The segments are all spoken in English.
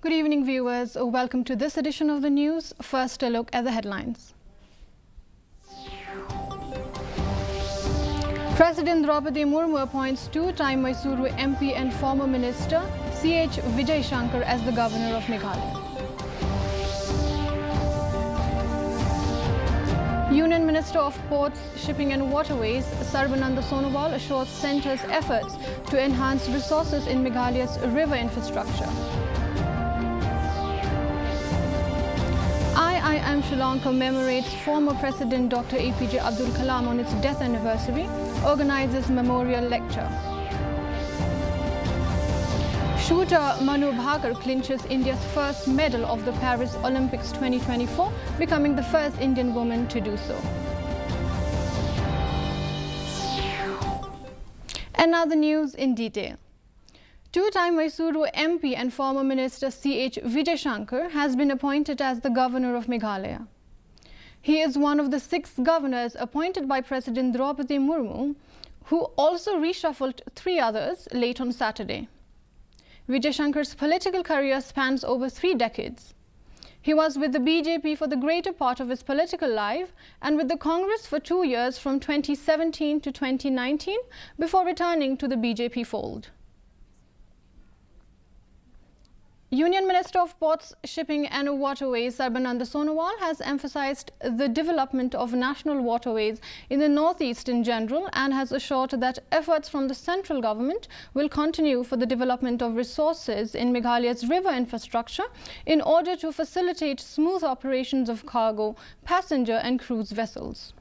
Good evening, viewers. Welcome to this edition of the news. First, a look at the headlines. President Draupadi Murmu appoints two-time Mysuru MP and former Minister C.H. Vijay Shankar as the Governor of Meghalaya. Union Minister of Ports, Shipping and Waterways, Sarbananda Sonowal assures Centre's efforts to enhance resources in Meghalaya's river infrastructure. IIM Shillong commemorates former President Dr. APJ Abdul Kalam on its death anniversary, organizes memorial lecture. Shooter Manu Bhakar clinches India's first medal of the Paris Olympics 2024, becoming the first Indian woman to do so. And now the news in detail. Two-time Mysuru MP and former Minister C.H. Vijay Shankar has been appointed as the Governor of Meghalaya. He is one of the 6 governors appointed by President Draupadi Murmu, who also reshuffled 3 others late on Saturday. Vijay Shankar's political career spans over 3 decades. He was with the BJP for the greater part of his political life and with the Congress for 2 years from 2017 to 2019 before returning to the BJP fold. Union Minister of Ports, Shipping and Waterways Sarbananda Sonowal has emphasized the development of national waterways in the northeast in general and has assured that efforts from the central government will continue for the development of resources in Meghalaya's river infrastructure in order to facilitate smooth operations of cargo, passenger and cruise vessels.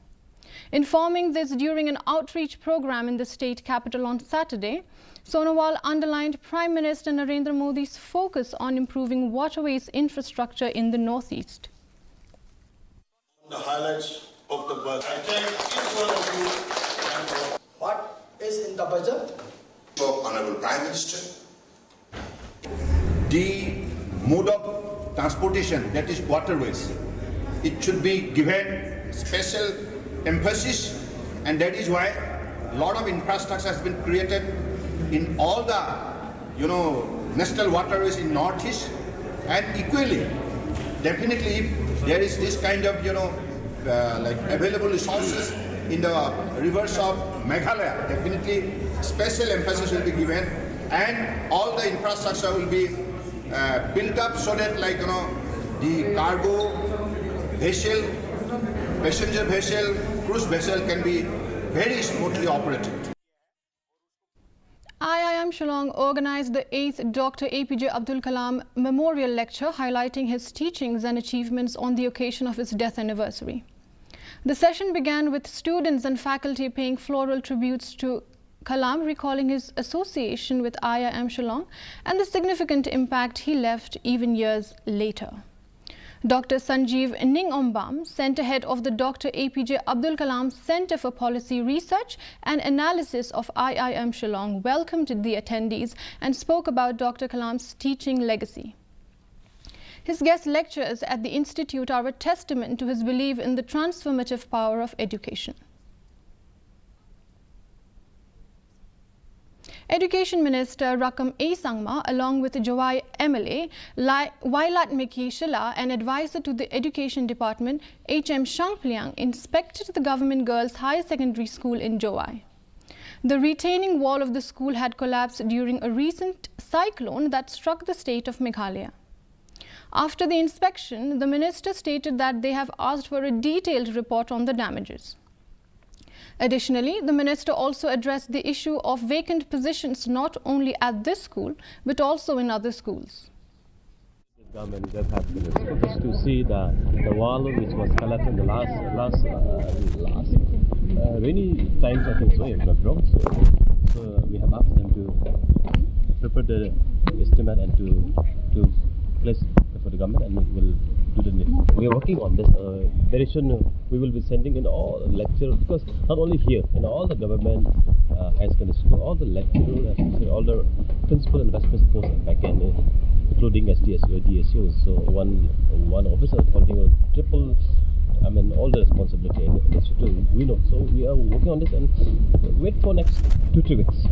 Informing this during an outreach program in the state capital on Saturday, Sonowal underlined Prime Minister Narendra Modi's focus on improving waterways infrastructure in the northeast. The highlights of the budget. I thank each one of you. What is in the budget? So, Honorable Prime Minister. The mode of transportation, that is waterways, it should be given special emphasis, and that is why a lot of infrastructure has been created in all the national waterways in northeast, and equally definitely if there is this kind of like available resources in the rivers of Meghalaya, definitely special emphasis will be given and all the infrastructure will be built up so that the cargo vessel, passenger vessel, cruise vessel can be very smoothly operated. IIM Shillong organized the 8th Dr. APJ Abdul Kalam Memorial Lecture highlighting his teachings and achievements on the occasion of his death anniversary. The session began with students and faculty paying floral tributes to Kalam, recalling his association with IIM Shillong and the significant impact he left even years later. Dr. Sanjeev Ningombam, Center Head of the Dr. APJ Abdul Kalam Center for Policy Research and Analysis of IIM Shillong, welcomed the attendees and spoke about Dr. Kalam's teaching legacy. His guest lectures at the Institute are a testament to his belief in the transformative power of education. Education Minister Rakam A. Sangma, along with Jawai MLA, Wailat Miki Shila, and advisor to the Education Department, H.M. Shangpliang, inspected the Government Girls Higher Secondary School in Jawai. The retaining wall of the school had collapsed during a recent cyclone that struck the state of Meghalaya. After the inspection, the minister stated that they have asked for a detailed report on the damages. Additionally, the minister also addressed the issue of vacant positions not only at this school but also in other schools. The government just has been supposed to see the wall which was collapsed in the last rainy times, I think so, if not wrong. So we have asked them to prepare the estimate and to place for the government, and we will do the. We are working on this. Very soon we will be sending in all lecturers, because not only here, in all the government high secondary school, all the lecturers, all the principal and vice principals are back in, including SDSU, DSUs. So one officer is holding a triple. All the responsibility in the institute. We know. So we are working on this and wait for next 2-3 weeks.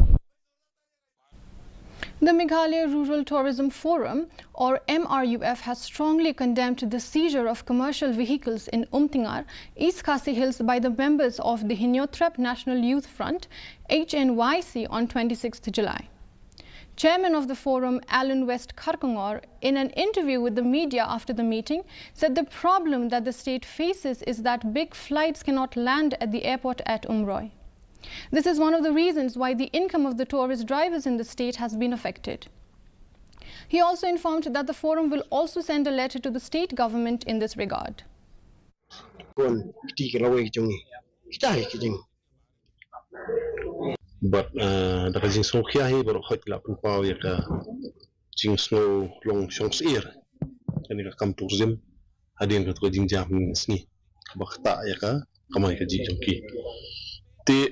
The Meghalaya Rural Tourism Forum, or MRUF, has strongly condemned the seizure of commercial vehicles in Umtingar, East Khasi Hills by the members of the Hinyotrap National Youth Front, HNYC, on 26th July. Chairman of the forum, Alan West Kharkongor, in an interview with the media after the meeting, said the problem that the state faces is that big flights cannot land at the airport at Umroi. This is one of the reasons why the income of the tourist drivers in the state has been affected. He also informed that the forum will also send a letter to the state government in this regard. But the jing snow kia he but hot la pun pau ya ka jing snow long shongs ear and ka kam tourism hadin ka jing jam sni bakta ya ka kamai ka jing ki te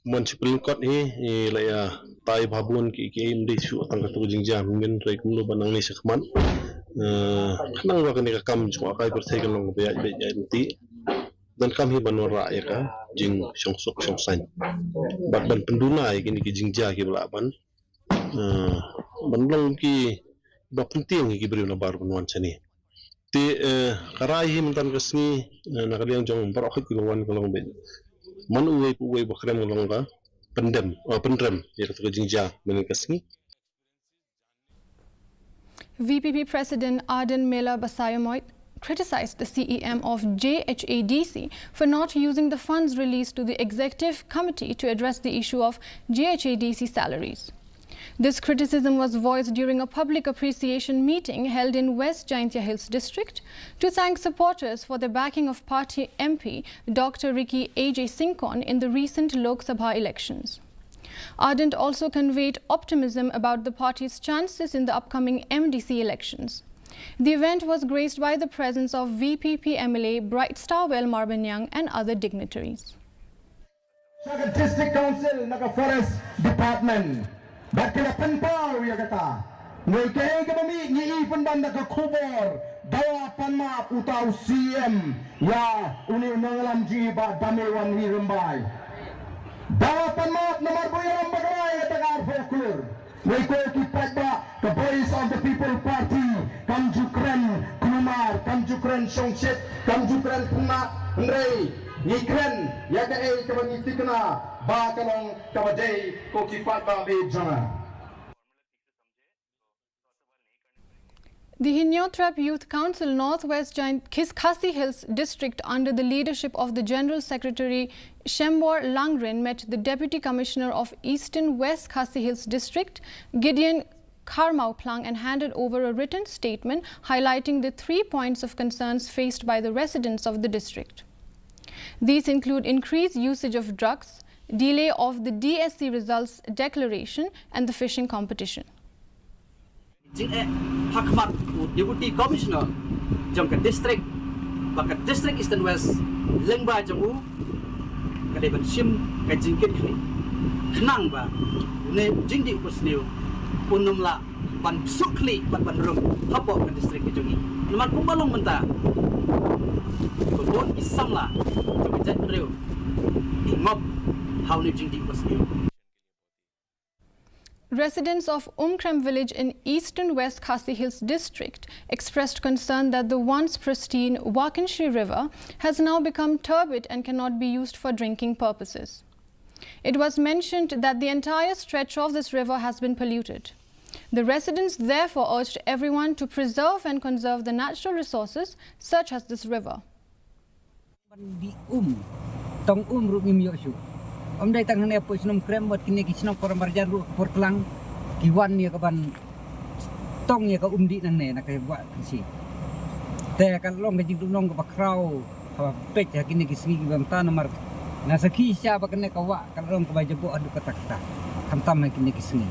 municipal court he la ya tai babun ki im de su tang ka jing jam men rei kum lo banang ni sakman nang wa ka ni ka kam chu ka per thai ka long be ya ti dan kami banora ya ka jing songsok songsan bat ban penduna ini ki jing ja ki belaban ban long ki ba punting ki beri na bar ban chani te karai him tan kasni na kaliang jong bar khit ki wan kalong ben man uwe ba krem long ga pendem pendrem ya ka jing ja men kasni. VPP President Arden Mela Basayamoit criticized the CEM of JHADC for not using the funds released to the Executive Committee to address the issue of JHADC salaries. This criticism was voiced during a public appreciation meeting held in West Jaintia Hills district to thank supporters for their backing of party MP Dr. Ricky A.J. Sinkon in the recent Lok Sabha elections. Ardent also conveyed optimism about the party's chances in the upcoming MDC elections. The event was graced by the presence of VPP MLA Bright Starwell Marbanyang and other dignitaries. District Council, Forest Department, but power yagata. Ngay kaya kami ni ipon banda ka kubor, dawa panma utaw CM ya uni nangalam jiba damewan hirumbay. Dawa panma namarboyang bagay tagar folklore. May ko kipagba the voice of the People Party, Kamjukren Kumar, Kamjukren Songsit, Kamjukren Kuma Ndrei, Nikren, Yakae Kabangitikana, Bakalong Kabadei, ko kipagba Bejana. The Hinyotrap Youth Council Northwest Khasi Hills District under the leadership of the General Secretary Shembor Langren met the Deputy Commissioner of Eastern West Khasi Hills District, Gideon Kharmauplang, and handed over a written statement highlighting the 3 points of concerns faced by the residents of the district. These include increased usage of drugs, delay of the DSC results declaration, and the fishing competition. Hakmat Deputy Commissioner Jangka District Bakat District Eastern West Lengba Jangu Kadeban Sim Kajingkit Kli Kenang ba Ne Jingdi Pusniu Punumla Ban Sukli Ban Rum Hapo ke District Jangi Naman Kumbalong Menta Kebun Isamla Jangan Jat Riu Ingop How Ne Jingdi Pusniu. Residents of Umkrem village in Eastern West Khasi Hills district expressed concern that the once pristine Wakinshi River has now become turbid and cannot be used for drinking purposes. It was mentioned that the entire stretch of this river has been polluted. The residents therefore urged everyone to preserve and conserve the natural resources such as this river. Om dai tang ne pos nom krem bot kini kisno por marjar ru por klang kiwan ni ka ban tong ni ka umdi nang ne na kay wa si te kan long ka jing long ka bakraw ka pek ya kini kisni bang ta nomor na sakhi sya ba kan ka wa kan long ka ba jabo adu ka takta kam tam kini kisni.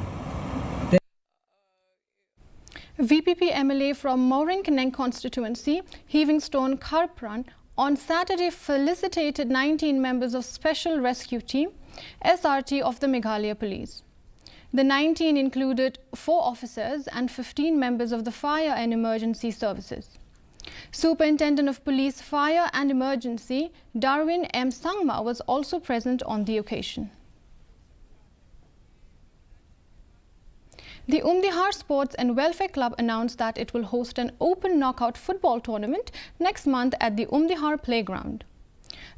VPP MLA from Maureen Keneng constituency, Heavingstone Kharpran, on Saturday felicitated 19 members of Special Rescue Team, SRT of the Meghalaya Police. The 19 included 4 officers and 15 members of the Fire and Emergency Services. Superintendent of Police Fire and Emergency, Darwin M. Sangma, was also present on the occasion. The Umdihar Sports and Welfare Club announced that it will host an open knockout football tournament next month at the Umdihar playground.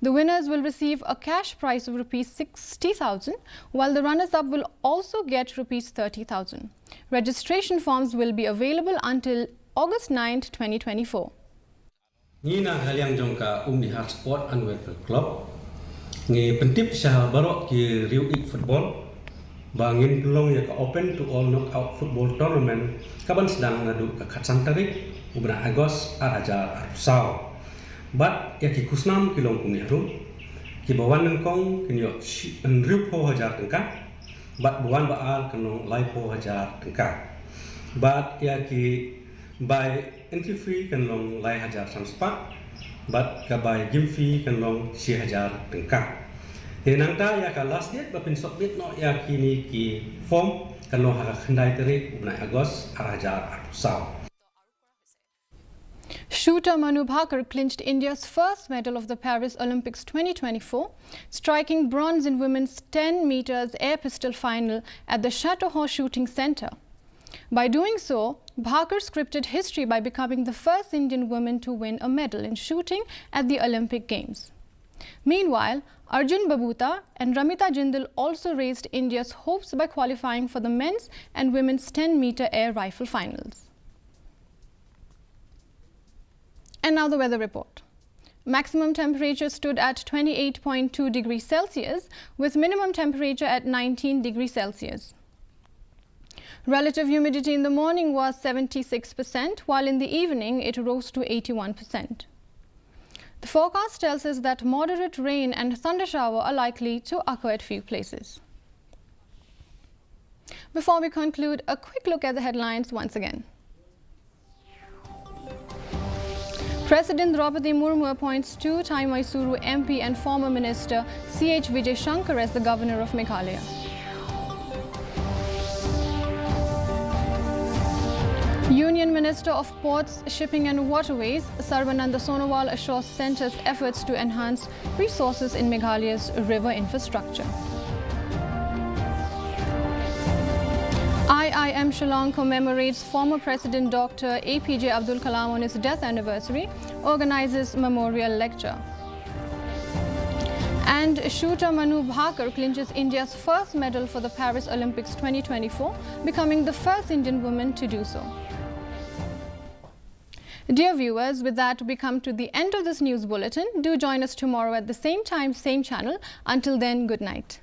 The winners will receive a cash prize of rupees 60,000, while the runners-up will also get rupees 30,000. Registration forms will be available until August 9, 2024. Nina haliang jongka Umdihar Sport and Welfare Club ngi pentip sah barok ki riu ik football bangin pelong ya ka open to all knockout football tournament kaban sedang ngadu ka khatsang tarik ubna Agos araja arusau bat ya ki kusnam kilong kumyarum ki bawan nengkong kinyo riu po hajar tengka bat bawan baal kanong lai po hajar tengka bat ya ki by entry fee kan long lai hajar samspat bat ka by gym fee kan long si hajar tengka henang ta ya ka last date bapin submit no ya kini ki form kan long ha khandai tarik ubna Agos arajar arusau. Shooter Manu Bhaker clinched India's first medal of the Paris Olympics 2024, striking bronze in women's 10 meters air pistol final at the Chateauhorn Shooting Centre. By doing so, Bhaker scripted history by becoming the first Indian woman to win a medal in shooting at the Olympic Games. Meanwhile, Arjun Babuta and Ramita Jindal also raised India's hopes by qualifying for the men's and women's 10-meter air rifle finals. And now the weather report. Maximum temperature stood at 28.2 degrees Celsius with minimum temperature at 19 degrees Celsius. Relative humidity in the morning was 76%, while in the evening it rose to 81%. The forecast tells us that moderate rain and thunder shower are likely to occur at few places. Before we conclude, a quick look at the headlines once again. President Draupadi Murmu appoints two-time Mysuru MP and former Minister C.H. Vijay Shankar as the Governor of Meghalaya. Union Minister of Ports, Shipping and Waterways, Sarvananda Sonowal assures centre's efforts to enhance resources in Meghalaya's river infrastructure. IIM Shillong commemorates former President Dr. APJ Abdul Kalam on his death anniversary, organizes memorial lecture. And shooter Manu Bhaker clinches India's first medal for the Paris Olympics 2024, becoming the first Indian woman to do so. Dear viewers, with that we come to the end of this news bulletin. Do join us tomorrow at the same time, same channel. Until then, good night.